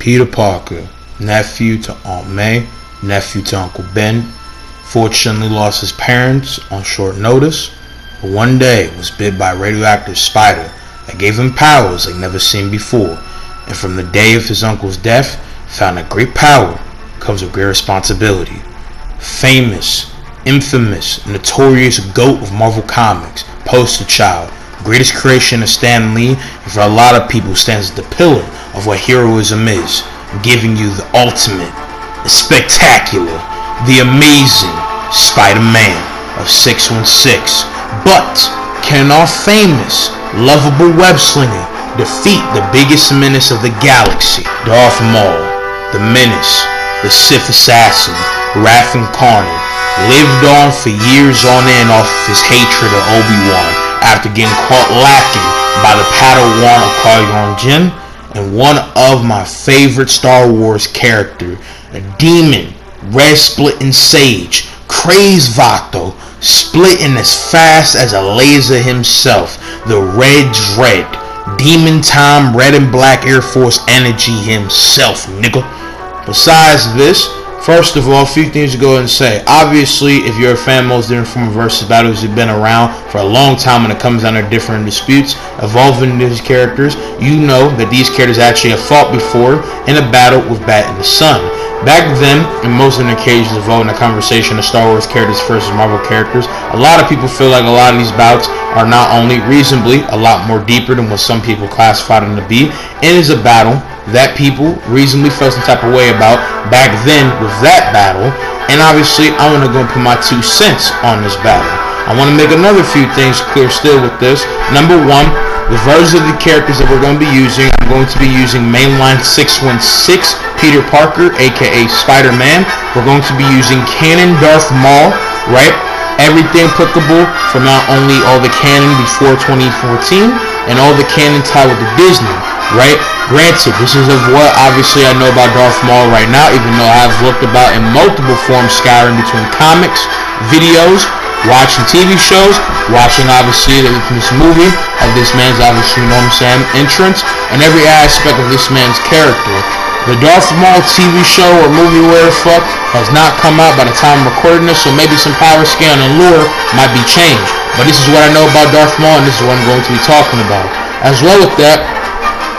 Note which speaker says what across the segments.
Speaker 1: Peter Parker, nephew to Aunt May, nephew to Uncle Ben, fortunately lost his parents on short notice, but one day was bit by a radioactive spider that gave him powers like never seen before, and from the day of his uncle's death, found that great power comes with great responsibility. Famous, infamous, notorious GOAT of Marvel Comics, poster child, greatest creation of Stan Lee, and for a lot of people stands as the pillar of what heroism is, giving you the ultimate, the spectacular, the amazing Spider-Man of 616. But can our famous, lovable web-slinger defeat the biggest menace of the galaxy, Darth Maul, the menace, the Sith assassin, Wrath Incarnate, lived on for years on end off of his hatred of Obi-Wan after getting caught lacking by the Padawan of Qui-Gon Jinn, and one of my favorite Star Wars character, a demon, red-splitting sage, crazed Vato, splitting as fast as a laser himself, the Red Dread, demon time, red and black Air Force energy himself, nigga. Besides this, first of all, a few things to go and say. Obviously, if you're a fan of most different form of versus battles, you've been around for a long time when it comes down to different disputes, evolving these characters, you know that these characters actually have fought before in a battle with Bat and the Sun. Back then, in most of the occasions involving a conversation of Star Wars characters versus Marvel characters, a lot of people feel like a lot of these bouts are not only reasonably a lot more deeper than what some people classify them to be, and is a battle that people reasonably felt some type of way about back then with that battle. And obviously, I want to go and put my 2 cents on this battle. I want to make another few things clear still with this. Number one, the versions of the characters that we're going to be using, I'm going to be using mainline 616 Peter Parker, aka Spider-Man. We're going to be using canon Darth Maul, right? Everything applicable from not only all the canon before 2014 and all the canon tied with the Disney, right? Granted, this is of what obviously I know about Darth Maul right now, even though I've looked about in multiple forms scouring between comics, videos, watching TV shows, watching obviously this movie of this man's obviously, you know what I'm saying, entrance, and every aspect of this man's character. The Darth Maul TV show or movie, whatever the fuck, has not come out by the time I'm recording this, so maybe some power scale and lore might be changed. But this is what I know about Darth Maul, and this is what I'm going to be talking about. As well with that,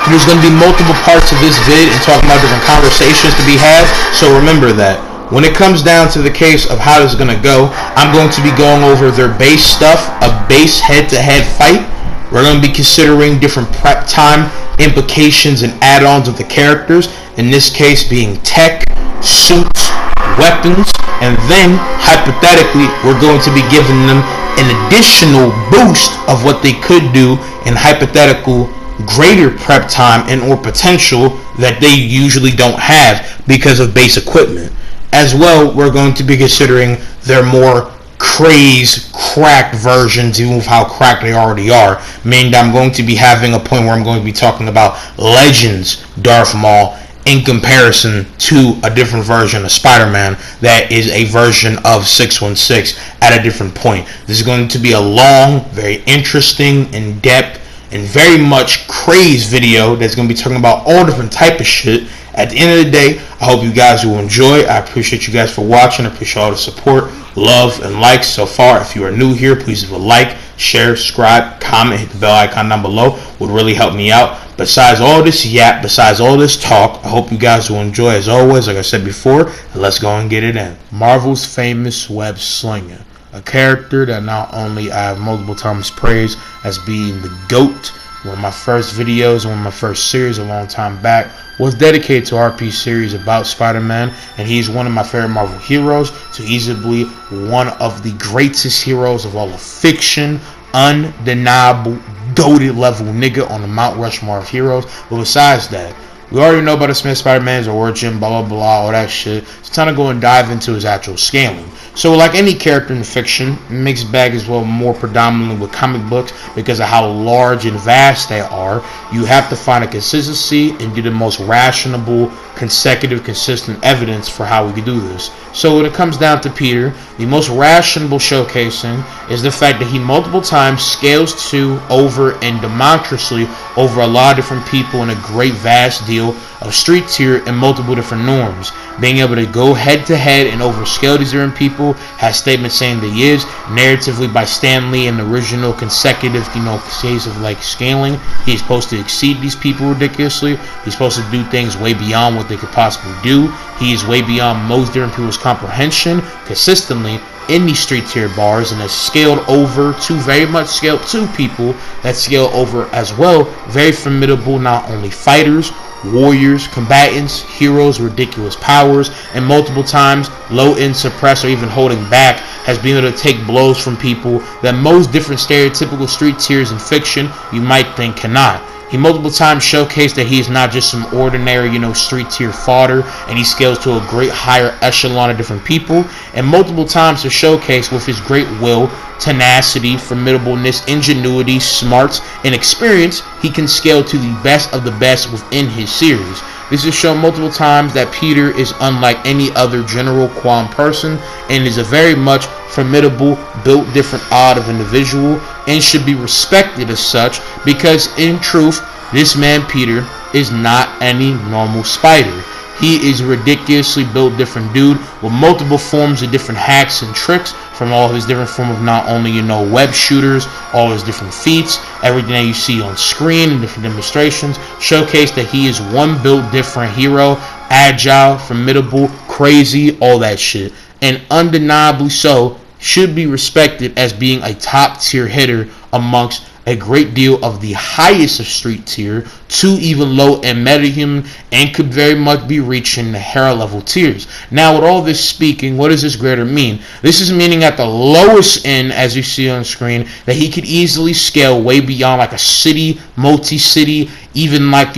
Speaker 1: there's going to be multiple parts of this vid and talking about different conversations to be had, so remember that. When it comes down to the case of how this is going to go, I'm going to be going over their base stuff, a base head-to-head fight. We're going to be considering different prep time implications and add-ons of the characters, in this case being tech, suits, weapons, and then, hypothetically, we're going to be giving them an additional boost of what they could do in hypothetical greater prep time and or potential that they usually don't have because of base equipment. As well, we're going to be considering their more crazed, cracked versions, even with how cracked they already are. Meaning that I'm going to be having a point where I'm going to be talking about Legends Darth Maul in comparison to a different version of Spider-Man that is a version of 616 at a different point. This is going to be a long, very interesting, in-depth, and very much crazed video that's going to be talking about all different type of shit. At the end of the day, I hope you guys will enjoy. I appreciate you guys for watching. I appreciate all the support, love, and likes so far. If you are new here, please leave a like, share, subscribe, comment, hit the bell icon down below. Would really help me out. Besides all this yap, besides all this talk, I hope you guys will enjoy as always, like I said before, and let's go and get it in. Marvel's famous web slinger. A character that not only I have multiple times praised as being the GOAT. One of my first videos, one of my first series a long time back was dedicated to RP series about Spider-Man, and he's one of my favorite Marvel heroes, so easily one of the greatest heroes of all of fiction, undeniable, goated level nigga on the Mount Rushmore of heroes. But besides that, we already know about the Smith Spider-Man's origin, blah blah blah, all that shit. It's time to go and dive into his actual scaling. So like any character in fiction, mixed bag as well, more predominantly with comic books because of how large and vast they are, you have to find a consistency and get the most rational, consecutive, consistent evidence for how we can do this. So when it comes down to Peter, the most rational showcasing is the fact that he multiple times scales to, over, and demonstrably over a lot of different people in a great vast deal skill of street tier in multiple different norms. Being able to go head to head and overscale these different people, has statements saying that he is narratively by Stanley in the original consecutive, case of like scaling. He's supposed to exceed these people ridiculously. He's supposed to do things way beyond what they could possibly do. He is way beyond most different people's comprehension consistently in these street tier bars, and has scaled over to very much scaled to people that scale over as well. Very formidable, not only fighters, warriors, combatants, heroes, ridiculous powers, and multiple times low end suppress or even holding back, has been able to take blows from people that most different stereotypical street tiers in fiction you might think cannot. He multiple times showcased that he is not just some ordinary, street tier fodder, and he scales to a great higher echelon of different people, and multiple times to showcase with his great will, tenacity, formidableness, ingenuity, smarts, and experience, he can scale to the best of the best within his series. This is shown multiple times that Peter is unlike any other general Quan person, and is a very much formidable, built different odd of individual, and should be respected as such, because in truth, this man Peter is not any normal spider. He is a ridiculously built different dude with multiple forms of different hacks and tricks, from all his different form of not only web shooters, all his different feats, everything that you see on screen and different demonstrations showcase that he is one built different hero, agile, formidable, crazy, all that shit, and undeniably so should be respected as being a top tier hitter amongst a great deal of the highest of street tier to even low and metahuman, and could very much be reaching the hero level tiers. Now, with all this speaking, what does this greater mean? This is meaning at the lowest end, as you see on screen, that he could easily scale way beyond like a city, multi-city, even like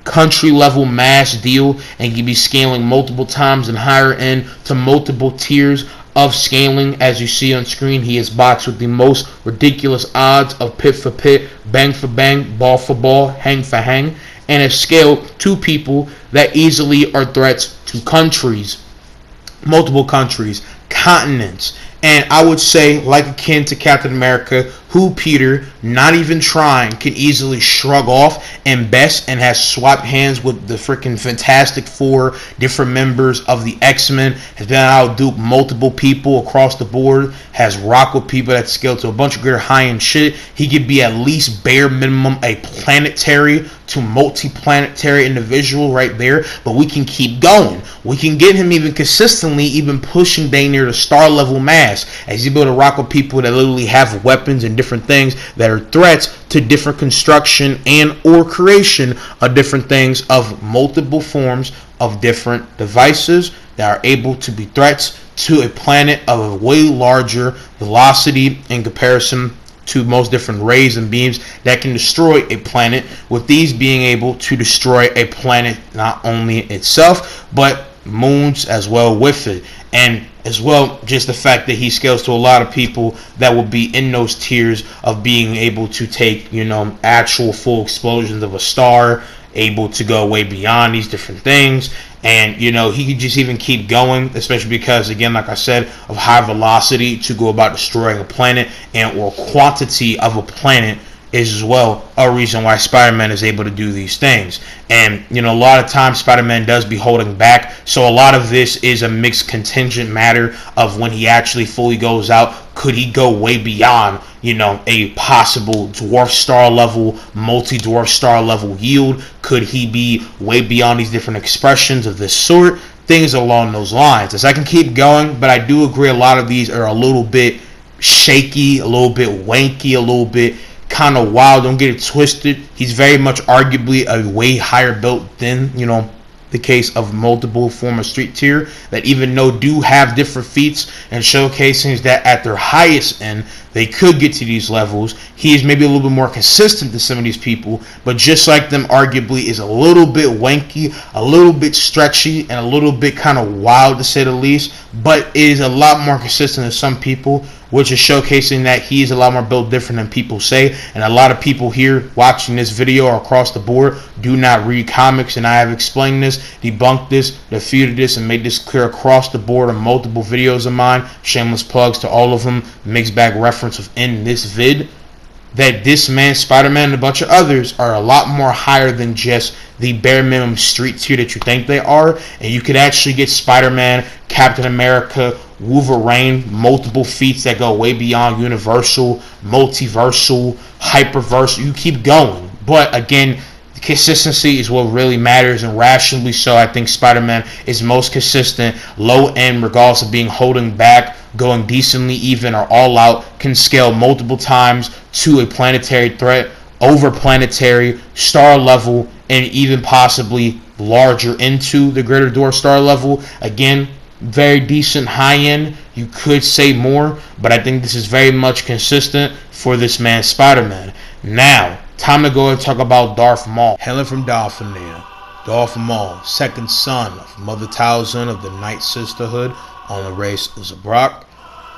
Speaker 1: country level mass deal, and can be scaling multiple times and higher end to multiple tiers of scaling. As you see on screen, he is boxed with the most ridiculous odds of pit for pit, bang for bang, ball for ball, hang for hang, and has scaled to people that easily are threats to countries, multiple countries, continents, and I would say like akin to Captain America, who Peter, not even trying, can easily shrug off and best, and has swapped hands with the freaking Fantastic Four, different members of the X-Men, has been out duke multiple people across the board, has rocked with people that scale to a bunch of greater high-end shit. He could be at least bare minimum a planetary to multi-planetary individual right there, but we can keep going. We can get him even consistently, even pushing dang near the star level mass, as he's able to rock with people that literally have weapons and different things that are threats to different construction and or creation of different things of multiple forms of different devices that are able to be threats to a planet of a way larger velocity in comparison to most different rays and beams that can destroy a planet, with these being able to destroy a planet not only itself but moons as well with it. And as well, just the fact that he scales to a lot of people that will be in those tiers of being able to take, actual full explosions of a star, able to go way beyond these different things. And, he could just even keep going, especially because, again, like I said, of high velocity to go about destroying a planet, and or quantity of a planet is as well a reason why Spider-Man is able to do these things. And, a lot of times Spider-Man does be holding back, so a lot of this is a mixed contingent matter of when he actually fully goes out, could he go way beyond, a possible dwarf star level, multi-dwarf star level yield? Could he be way beyond these different expressions of this sort? Things along those lines. As I can keep going, but I do agree a lot of these are a little bit shaky, a little bit wanky, a little bit kind of wild. Don't get it twisted. He's very much arguably a way higher built than, the case of multiple former street tier that even though do have different feats and showcasings that at their highest end they could get to these levels. He is maybe a little bit more consistent than some of these people, but just like them arguably is a little bit wanky, a little bit stretchy, and a little bit kind of wild to say the least, but it is a lot more consistent than some people, which is showcasing that he is a lot more built different than people say. And a lot of people here watching this video or across the board do not read comics, and I have explained this, debunked this, refuted this, and made this clear across the board in multiple videos of mine. Shameless plugs to all of them, mixed bag reference within this vid. that this man, Spider-Man, and a bunch of others are a lot more higher than just the bare minimum street tier that you think they are. And you could actually get Spider-Man, Captain America, Wolverine, multiple feats that go way beyond universal, multiversal, hyperversal. You keep going. But again, consistency is what really matters, and rationally so, I think Spider-Man is most consistent, low end, regardless of being holding back, going decently even, or all out, can scale multiple times to a planetary threat, over planetary, star level, and even possibly larger into the greater Dwarf star level. Again, very decent high end. You could say more, but I think this is very much consistent for this man, Spider-Man. Now, time to go and talk about Darth Maul. Hailing from Dauphinia, Darth Maul, second son of Mother Talzin of the Night Sisterhood on the race of Zabrak,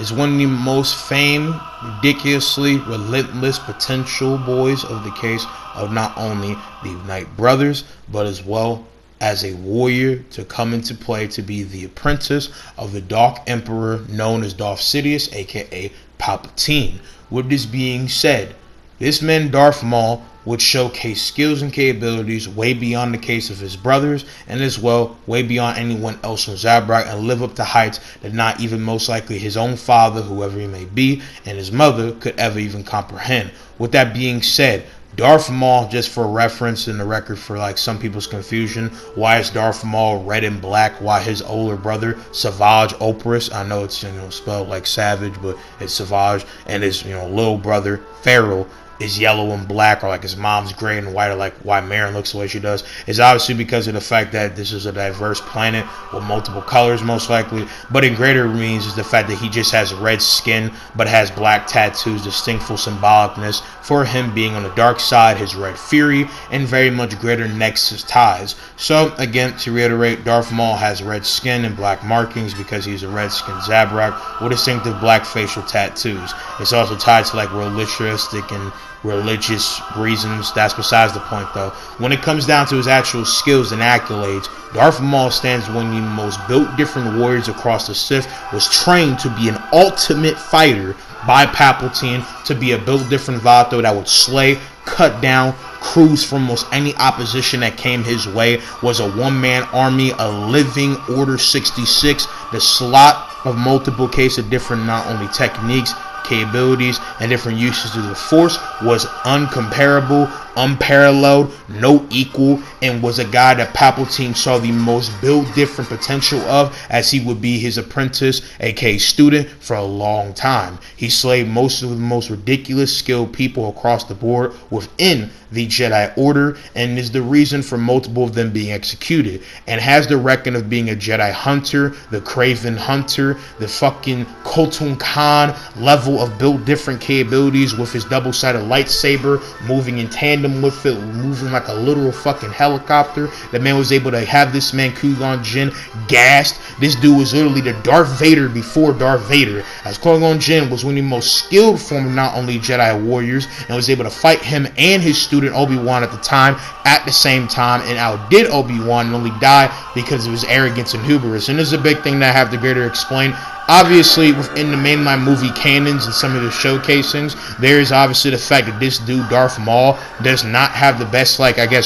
Speaker 1: is one of the most famed, ridiculously relentless potential boys of the case of not only the Night Brothers, but as well as a warrior to come into play to be the apprentice of the Dark Emperor known as Darth Sidious, aka Palpatine. With this being said, this man Darth Maul would showcase skills and capabilities way beyond the case of his brothers, and as well way beyond anyone else on Zabrak, and live up to heights that not even most likely his own father, whoever he may be, and his mother could ever even comprehend. With that being said, Darth Maul, just for reference in the record for like some people's confusion, why is Darth Maul red and black? Why his older brother Savage Opress? I know it's spelled like savage, but it's Savage, and his little brother Farrell is yellow and black, or like his mom's gray and white, or like why Marin looks the way she does, is obviously because of the fact that this is a diverse planet with multiple colors most likely. But in greater means is the fact that he just has red skin but has black tattoos, distinctful symbolicness for him being on the dark side, his red fury, and very much greater nexus ties. So again, to reiterate, Darth Maul has red skin and black markings because he's a red-skinned Zabrak with distinctive black facial tattoos. It's also tied to like ritualistic and religious reasons. That's besides the point though. When it comes down to his actual skills and accolades, Darth Maul stands one of the most built different warriors across the Sith, was trained to be an ultimate fighter by Palpatine, to be a built different Vato that would slay, cut down, cruise from almost any opposition that came his way, was a one-man army, a living Order 66, the slot of multiple cases of different not only techniques, capabilities, and different uses of the Force, was uncomparable, unparalleled, no equal, and was a guy that Palpatine saw the most build different potential of, as he would be his apprentice, aka student, for a long time. He slayed most of the most ridiculous skilled people across the board within the Jedi Order, and is the reason for multiple of them being executed, and has the record of being a Jedi hunter, the Craven Hunter, the fucking Khotun Khan level of build different capabilities with his double-sided lightsaber, moving in tandem with it, moving like a literal fucking helicopter. The man was able to have this man Qui-Gon Jinn gassed. This dude was literally the Darth Vader before Darth Vader, as Qui-Gon Jinn was one of the most skilled form of not only Jedi warriors, and was able to fight him and his student Obi-Wan at the time at the same time, and outdid Obi-Wan, and only died because of his arrogance and hubris. And this is a big thing that I have to greater explain. Obviously, within the mainline movie canons and some of the showcasings, there is obviously the fact that this dude, Darth Maul, does not have the best,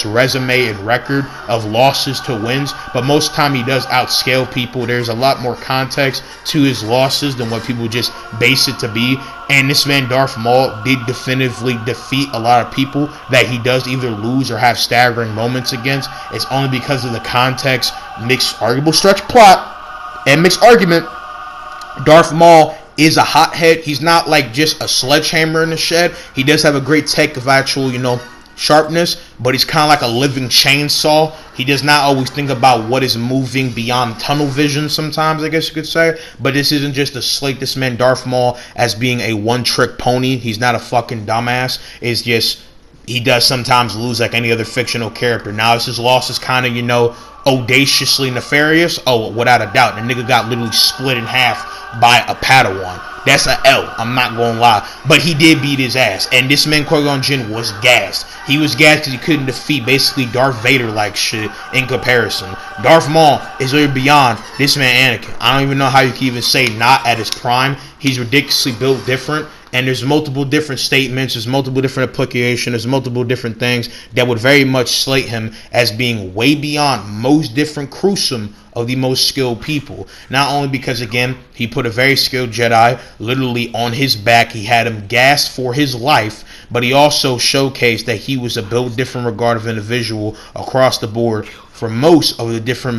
Speaker 1: resume and record of losses to wins, but most time he does outscale people. There's a lot more context to his losses than what people just base it to be, and this man, Darth Maul, did definitively defeat a lot of people that he does either lose or have staggering moments against. It's only because of the context, mixed arguable stretch plot, and mixed argument. Darth Maul is a hothead. He's not like just a sledgehammer in the shed. He does have a great tech of actual, sharpness, but he's kind of like a living chainsaw. He does not always think about what is moving beyond tunnel vision sometimes, I guess you could say. But this isn't just to slate this man Darth Maul as being a one-trick pony. He's not a fucking dumbass. It's just he does sometimes lose like any other fictional character. Now, his loss is kind of, audaciously nefarious. Oh, without a doubt. The nigga got literally split in half by a Padawan. That's an L, I'm not gonna lie. But he did beat his ass. And this man Qui-Gon Jinn was gassed. He was gassed because he couldn't defeat basically Darth Vader like shit in comparison. Darth Maul is literally beyond this man Anakin. I don't even know how you can even say not at his prime. He's ridiculously built different. And there's multiple different statements, there's multiple different applications, there's multiple different things that would very much slate him as being way beyond most different Crucium of the most skilled people. Not only because, again, he put a very skilled Jedi literally on his back, he had him gassed for his life, but he also showcased that he was a built different regard of individual across the board for most of the different,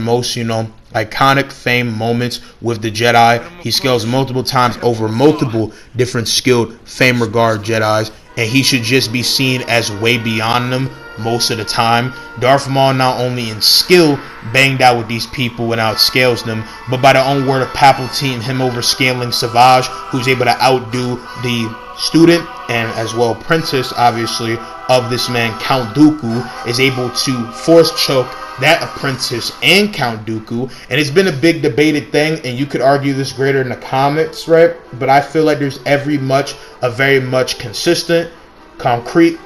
Speaker 1: iconic fame moments with the Jedi. He scales multiple times over multiple different skilled fame regard Jedis, and he should just be seen as way beyond them most of the time. Darth Maul, not only in skill, banged out with these people and outscales them, but by the own word of Palpatine, him overscaling Savage, who's able to outdo the student and as well apprentice, obviously, of this man, Count Dooku, is able to force choke that apprentice and Count Dooku. And it's been a big debated thing, and you could argue this greater in the comics, right? But I feel like there's a very much consistent, concrete,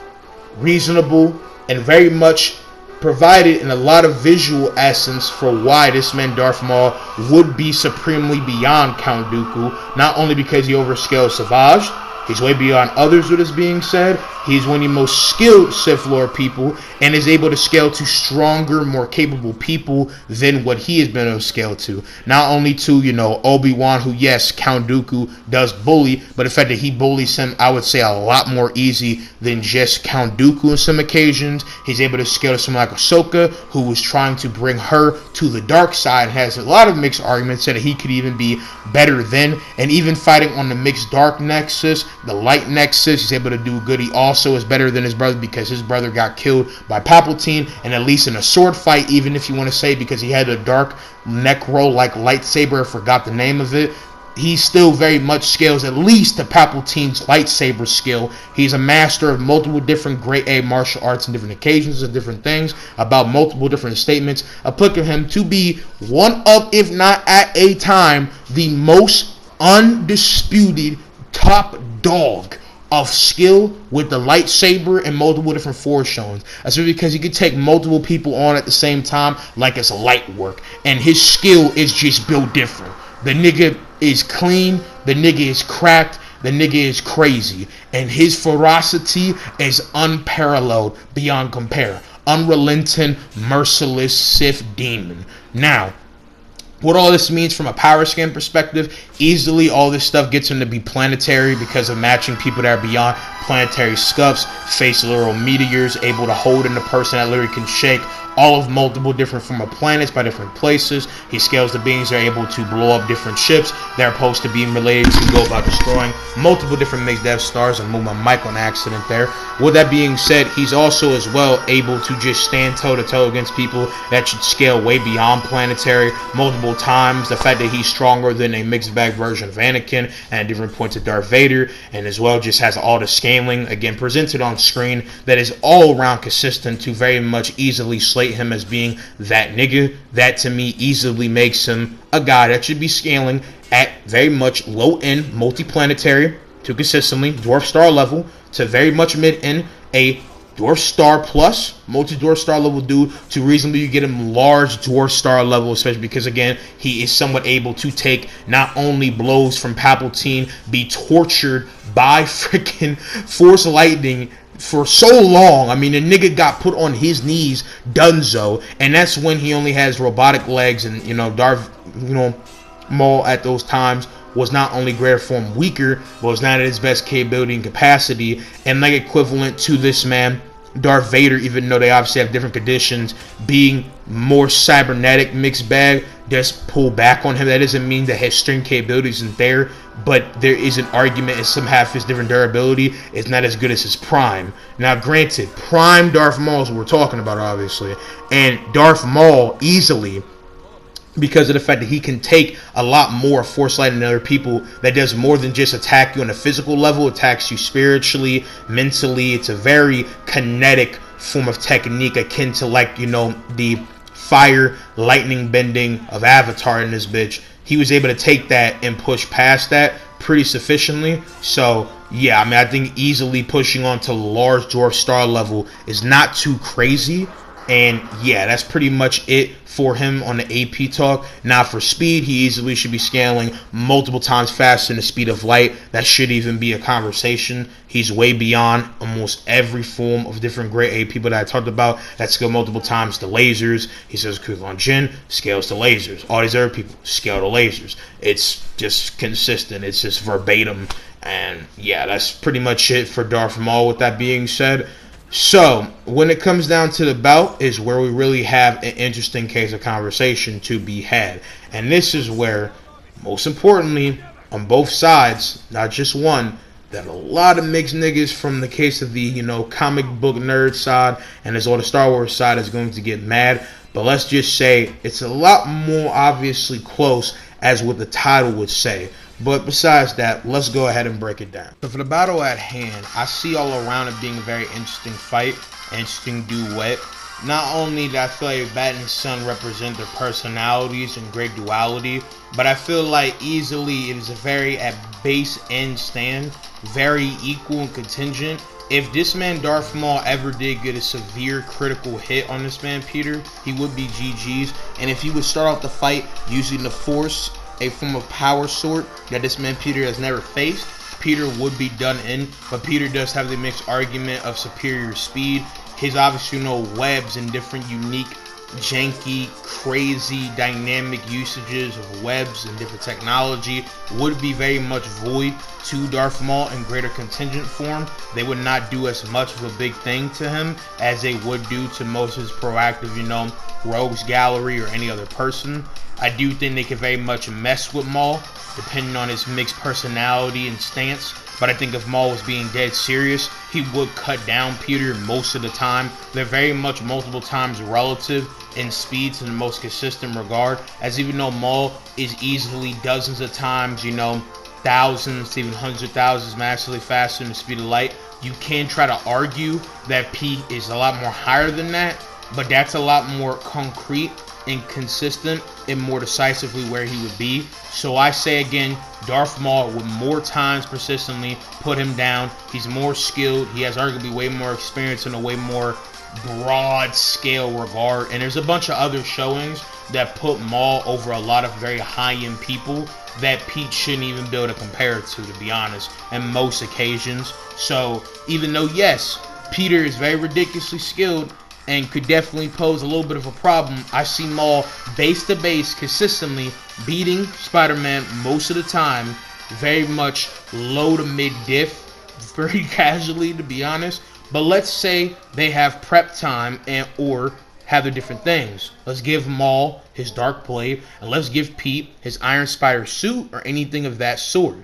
Speaker 1: reasonable, and very much provided in a lot of visual essence for why this man Darth Maul would be supremely beyond Count Dooku. Not only because he overscales Savage, he's way beyond others, what is being said. He's one of the most skilled Sith Lord people and is able to scale to stronger, more capable people than what he has been able to scale to. Not only to, Obi-Wan, who, yes, Count Dooku does bully, but the fact that he bullies him, I would say, a lot more easy than just Count Dooku on some occasions. He's able to scale to someone like Ahsoka, who was trying to bring her to the dark side, has a lot of mixed arguments that he could even be better than, and even fighting on the mixed dark nexus, the light nexus, he's able to do good. He also is better than his brother because his brother got killed by Palpatine, and at least in a sword fight, even if you want to say because he had a dark necro-like lightsaber, I forgot the name of it, he still very much scales at least to Palpatine's lightsaber skill. He's a master of multiple different grade A martial arts and different occasions and different things about multiple different statements, applying him to be one of, if not at a time, the most undisputed top dog of skill with the lightsaber and multiple different force shows. That's because he could take multiple people on at the same time like it's light work, and his skill is just built different. The nigga is clean, the nigga is cracked, the nigga is crazy, and his ferocity is unparalleled beyond compare. Unrelenting, merciless Sith demon. Now, what all this means from a power scan perspective, easily all this stuff gets him to be planetary because of matching people that are beyond planetary scuffs, face literal meteors, able to hold in the person that literally can shake all of multiple different form of planets by different places. He scales the beings that are able to blow up different ships that are supposed to be related to go about destroying multiple different mixed Death Stars. And move my mic on accident there. With that being said, he's also as well able to just stand toe to toe against people that should scale way beyond planetary multiple times. The fact that he's stronger than a mixed bag version of Anakin and at different points of Darth Vader, and as well just has all the scaling again presented on screen that is all around consistent to very much easily slate him as being that nigga. That to me easily makes him a guy that should be scaling at very much low end multiplanetary to consistently dwarf star level to very much mid end a dwarf star plus multi-dwarf star level dude to reasonably you get him large dwarf star level, especially because again he is somewhat able to take not only blows from Palpatine, be tortured by freaking Force lightning for so long. I mean, the nigga got put on his knees, donezo, and that's when he only has robotic legs. And Darth, Maul at those times was not only greater form weaker, but was not at his best capability and capacity, and like equivalent to this man Darth Vader, even though they obviously have different conditions, being more cybernetic mixed bag, just pull back on him. That doesn't mean that his strength capabilities isn't there, but there is an argument in some half his different durability is not as good as his prime. Now granted, prime Darth Maul is what we're talking about obviously, and Darth Maul easily, because of the fact that he can take a lot more force light than other people, that does more than just attack you on a physical level, attacks you spiritually, mentally. It's a very kinetic form of technique akin to the fire lightning bending of Avatar in this bitch. He was able to take that and push past that pretty sufficiently. So yeah, I think easily pushing on to large dwarf star level is not too crazy. And yeah, that's pretty much it for him on the AP talk. Now for speed, he easily should be scaling multiple times faster than the speed of light. That should even be a conversation. He's way beyond almost every form of different grade A people that I talked about that scale multiple times to lasers. He says Kukulkan Jin scales to lasers. All these other people scale to lasers. It's just consistent. It's just verbatim. And yeah, that's pretty much it for Darth Maul. With that being said, so, when it comes down to the bout is where we really have an interesting case of conversation to be had. And this is where, most importantly, on both sides, not just one, that a lot of mixed niggas from the case of the, comic book nerd side and as well the Star Wars side is going to get mad. But let's just say it's a lot more obviously close as what the title would say. But besides that, let's go ahead and break it down. So for the battle at hand, I see all around it being a very interesting fight, interesting duet. Not only do I feel like Bat and Son represent their personalities in great duality, but I feel like easily it is a very at base end stand, very equal and contingent. If this man Darth Maul ever did get a severe critical hit on this man Peter, he would be GG's. And if he would start off the fight using the Force, a form of power sort that this man Peter has never faced, Peter would be done in. But Peter does have the mixed argument of superior speed. His obviously webs and different unique, janky, crazy, dynamic usages of webs and different technology would be very much void to Darth Maul in greater contingent form. They would not do as much of a big thing to him as they would do to most of his proactive, rogues gallery or any other person. I do think they can very much mess with Maul, depending on his mixed personality and stance. But I think if Maul was being dead serious, he would cut down Peter most of the time. They're very much multiple times relative in speeds in the most consistent regard. As even though Maul is easily dozens of times, thousands, even hundreds of thousands massively faster than the speed of light, you can try to argue that Pete is a lot more higher than that. But that's a lot more concrete and consistent and more decisively where he would be. So I say again, Darth Maul would more times persistently put him down. He's more skilled. He has arguably way more experience in a way more broad scale regard. And there's a bunch of other showings that put Maul over a lot of very high-end people that Pete shouldn't even be able to compare it to be honest, in most occasions. So even though, yes, Peter is very ridiculously skilled and could definitely pose a little bit of a problem, I see Maul base to base consistently beating Spider-Man most of the time, very much low to mid diff, very casually to be honest. But let's say they have prep time and or have their different things. Let's give Maul his Dark Blade and let's give Pete his Iron Spider suit or anything of that sort.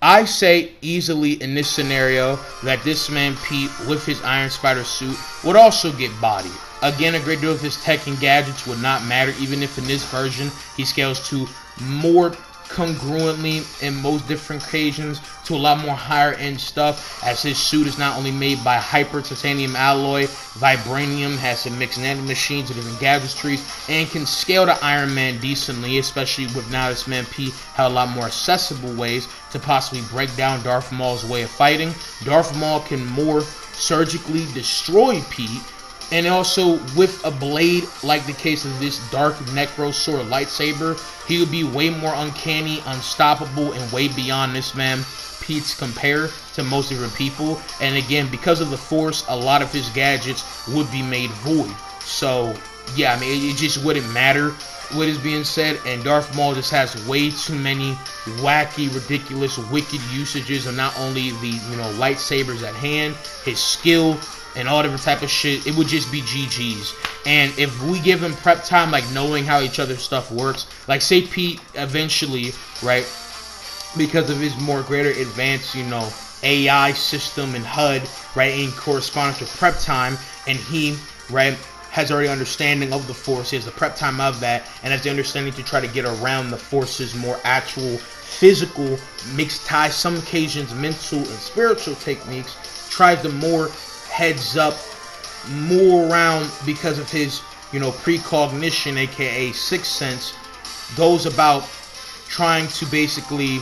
Speaker 1: I say easily in this scenario that this man Pete with his Iron Spider suit would also get bodied. Again, a great deal of his tech and gadgets would not matter, even if in this version he scales to more congruently in most different occasions to a lot more higher end stuff, as his suit is not only made by hyper titanium alloy, vibranium, has some mixed nanomachines and different gadgetries, and can scale to Iron Man decently, especially with now this man P have a lot more accessible ways to possibly break down Darth Maul's way of fighting. Darth Maul can more surgically destroy Pete, and also with a blade like the case of this Dark Necro Sword lightsaber, he would be way more uncanny, unstoppable, and way beyond this man Pete's compare to most different people. And again, because of the Force, a lot of his gadgets would be made void. So yeah, it just wouldn't matter what is being said, and Darth Maul just has way too many wacky, ridiculous, wicked usages of not only the lightsabers at hand, his skill, and all different type of shit. It would just be GG's. And if we give him prep time, like knowing how each other's stuff works, like say Pete eventually, right, because of his more greater advanced, AI system and HUD, right, in correspondence with prep time, and he, right, has already understanding of the Force, he has the prep time of that, and has the understanding to try to get around the Force's more actual physical, mixed ties, some occasions mental and spiritual techniques, tries to more heads up, more around because of his, precognition, aka sixth sense, goes about trying to basically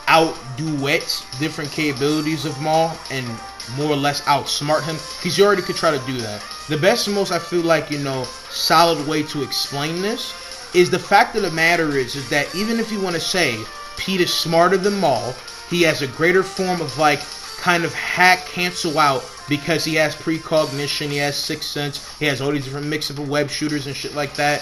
Speaker 1: out-duet different capabilities of Maul and more or less outsmart him, because he already could try to do that. The best and most, I feel like, solid way to explain this is the fact of the matter is that even if you want to say Pete is smarter than Maul, he has a greater form of like kind of hack cancel out because he has precognition, he has sixth sense, he has all these different mix-up of web shooters and shit like that,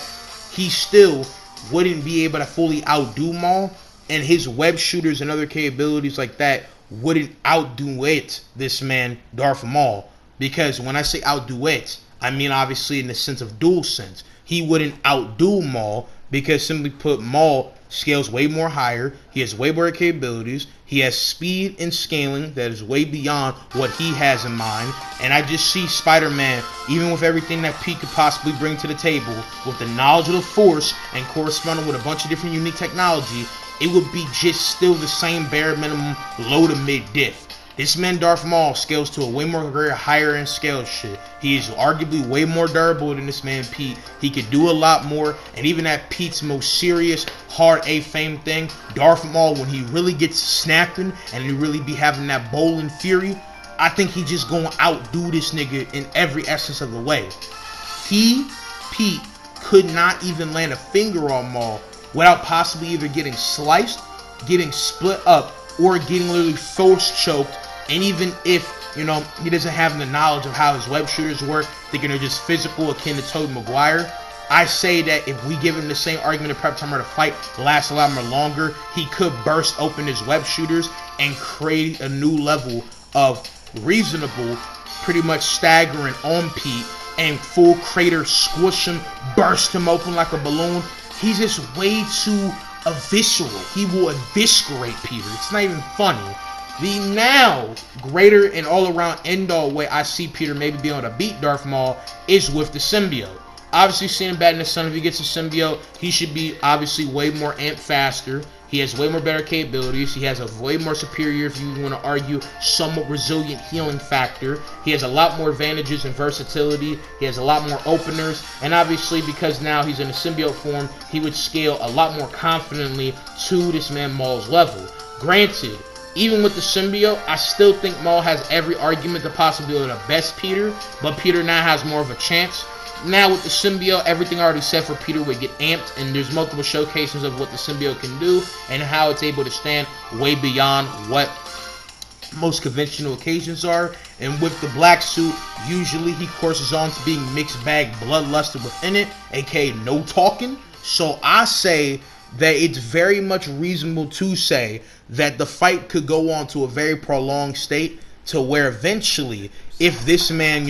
Speaker 1: he still wouldn't be able to fully outdo Maul, and his web shooters and other capabilities like that wouldn't outdo it, this man, Darth Maul. Because when I say outdo it, I mean obviously in the sense of dual sense. He wouldn't outdo Maul because, simply put, Maul scales way more higher, he has way more capabilities, he has speed and scaling that is way beyond what he has in mind, and I just see Spider-Man, even with everything that Pete could possibly bring to the table, with the knowledge of the Force and corresponding with a bunch of different unique technology, it would be just still the same bare minimum low to mid diff. This man Darth Maul scales to a way more greater, higher end scale shit. He is arguably way more durable than this man Pete. He could do a lot more, and even at Pete's most serious, hard A-fame thing, Darth Maul, when he really gets snapping and he really be having that bowling fury, I think he just gonna outdo this nigga in every essence of the way. Pete, could not even land a finger on Maul without possibly either getting sliced, getting split up, or getting literally force choked. And even if, he doesn't have the knowledge of how his web shooters work, thinking they're just physical, akin to Tobey Maguire, I say that if we give him the same argument of prep time or the fight lasts a lot more longer, he could burst open his web shooters and create a new level of reasonable, pretty much staggering on Pete, and full crater squish him, burst him open like a balloon. He's just way too visceral. He will eviscerate Peter. It's not even funny. The now greater and all-around end-all way I see Peter maybe being able to beat Darth Maul is with the symbiote. Obviously, seeing bad in the sun, if he gets a symbiote, he should be obviously way more amped faster. He has way more better capabilities. He has a way more superior, if you want to argue, somewhat resilient healing factor. He has a lot more advantages and versatility. He has a lot more openers. And obviously, because now he's in a symbiote form, he would scale a lot more confidently to this man Maul's level. Granted, even with the symbiote, I still think Maul has every argument to possibly be able to best Peter, but Peter now has more of a chance. Now with the symbiote, everything already said for Peter would get amped, and there's multiple showcases of what the symbiote can do and how it's able to stand way beyond what most conventional occasions are. And with the black suit, usually he courses on to being mixed bag bloodlusted within it, aka no talking. So I say that it's very much reasonable to say that the fight could go on to a very prolonged state, to where eventually, if this man,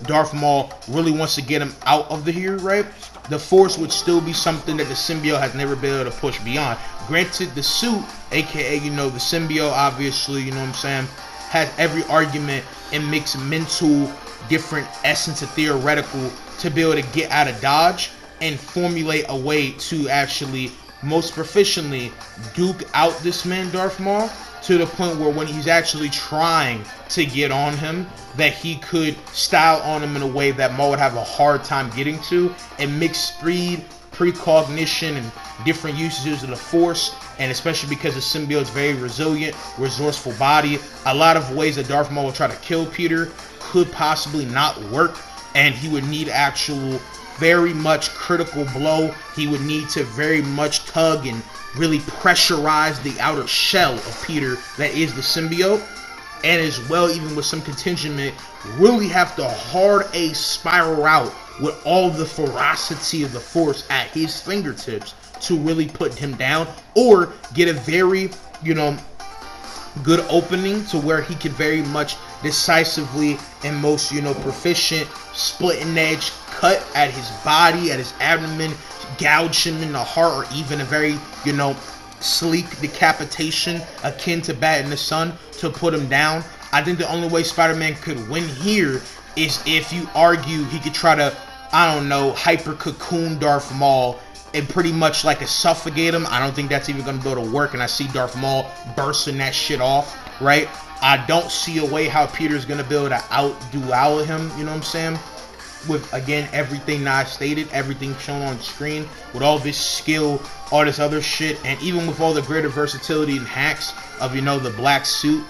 Speaker 1: Darth Maul really wants to get him out of the here, right, the Force would still be something that the symbiote has never been able to push beyond. Granted, the suit, aka, the symbiote, obviously, has every argument and makes mental different essence of theoretical to be able to get out of dodge and formulate a way to actually most proficiently duke out this man Darth Maul, to the point where when he's actually trying to get on him, that he could style on him in a way that Maul would have a hard time getting to, and mix speed, precognition, and different usages of the Force, and especially because the symbiote's very resilient, resourceful body, a lot of ways that Darth Maul would try to kill Peter could possibly not work, and he would need actual very much critical blow. He would need to very much tug and really pressurize the outer shell of Peter that is the symbiote, and as well, even with some contingent, really have to hard A spiral out with all the ferocity of the Force at his fingertips to really put him down, or get a very, good opening to where he can very much decisively and most, proficient splitting edge cut at his body, at his abdomen, gouge him in the heart, or even a very, sleek decapitation akin to Bat in the Sun to put him down. I think the only way Spider-Man could win here is if you argue he could try to, hyper cocoon Darth Maul and pretty much like a suffocate him. I don't think that's even going to be able to work, and I see Darth Maul bursting that shit off, right? I don't see a way how Peter's going to be able to out-duel him, with, again, everything that I stated, everything shown on screen, with all this skill, all this other shit, and even with all the greater versatility and hacks of, the black suit,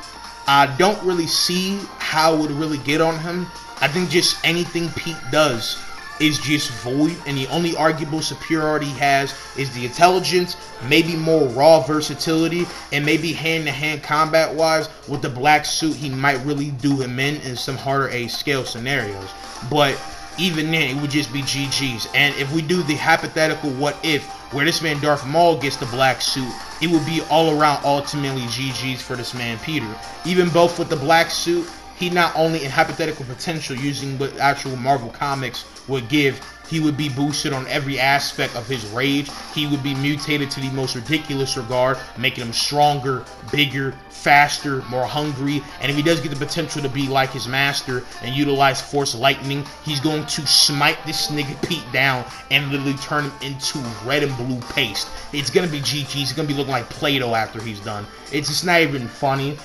Speaker 1: I don't really see how it would really get on him. I think just anything Pete does is just void, and the only arguable superiority he has is the intelligence, maybe more raw versatility, and maybe hand-to-hand combat-wise with the black suit, he might really do him in some harder A scale scenarios. But even then, it would just be GG's. And if we do the hypothetical what if, where this man Darth Maul gets the black suit, it would be all around ultimately GG's for this man Peter. Even both with the black suit, he not only in hypothetical potential using what actual Marvel Comics would give, he would be boosted on every aspect of his rage. He would be mutated to the most ridiculous regard, making him stronger, bigger, faster, more hungry. And if he does get the potential to be like his master and utilize Force Lightning, he's going to smite this nigga Pete down and literally turn him into red and blue paste. It's going to be GG. He's going to be looking like Play-Doh after he's done. It's just not even funny.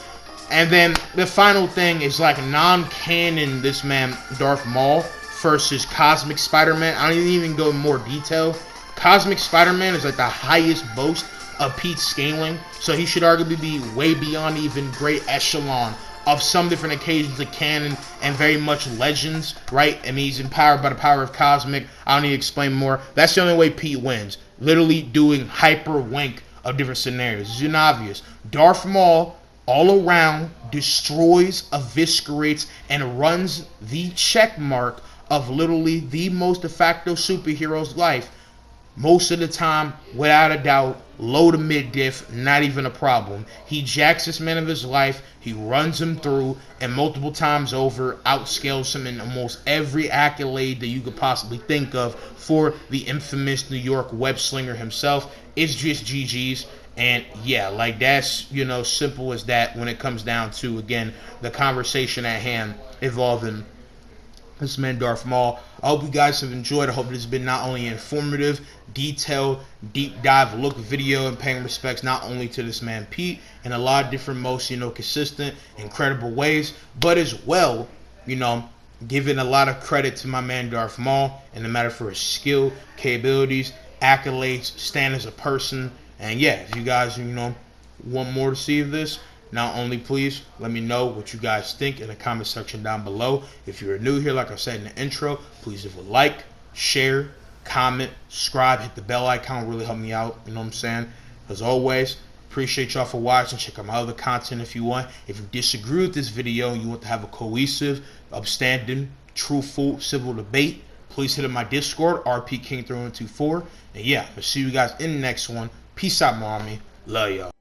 Speaker 1: And then the final thing is like non-canon, this man Darth Maul versus Cosmic Spider-Man. I don't even go in more detail. Cosmic Spider-Man is like the highest boast of Pete's scaling, so he should arguably be way beyond even great echelon of some different occasions of canon and very much legends, right? I mean, he's empowered by the power of Cosmic. I don't need to explain more. That's the only way Pete wins. Literally doing hyper wank of different scenarios. It's obvious. Darth Maul all around destroys, eviscerates, and runs the check mark of literally the most de facto superhero's life. Most of the time, without a doubt, low to mid diff, not even a problem. He jacks this man of his life, he runs him through, and multiple times over, outscales him in almost every accolade that you could possibly think of for the infamous New York web slinger himself. It's just GG's. And yeah, like that's, you know, simple as that when it comes down to, again, the conversation at hand involving this man Darth Maul. I hope you guys have enjoyed. I hope this has been not only informative, detailed, deep dive look video and paying respects not only to this man Pete in a lot of different, most, you know, consistent, incredible ways, but as well, you know, giving a lot of credit to my man Darth Maul in the matter for his skill, capabilities, accolades, stand as a person. And yeah, if you guys, you know, want more to see of this, not only please let me know what you guys think in the comment section down below. If you're new here, like I said in the intro, please leave a like, share, comment, subscribe, hit the bell icon, really help me out, you know what I'm saying? As always, appreciate y'all for watching. Check out my other content if you want. If you disagree with this video and you want to have a cohesive, upstanding, truthful, civil debate, please hit up my Discord, RPKing3124. And yeah, I'll see you guys in the next one. Peace out, my army. Love y'all.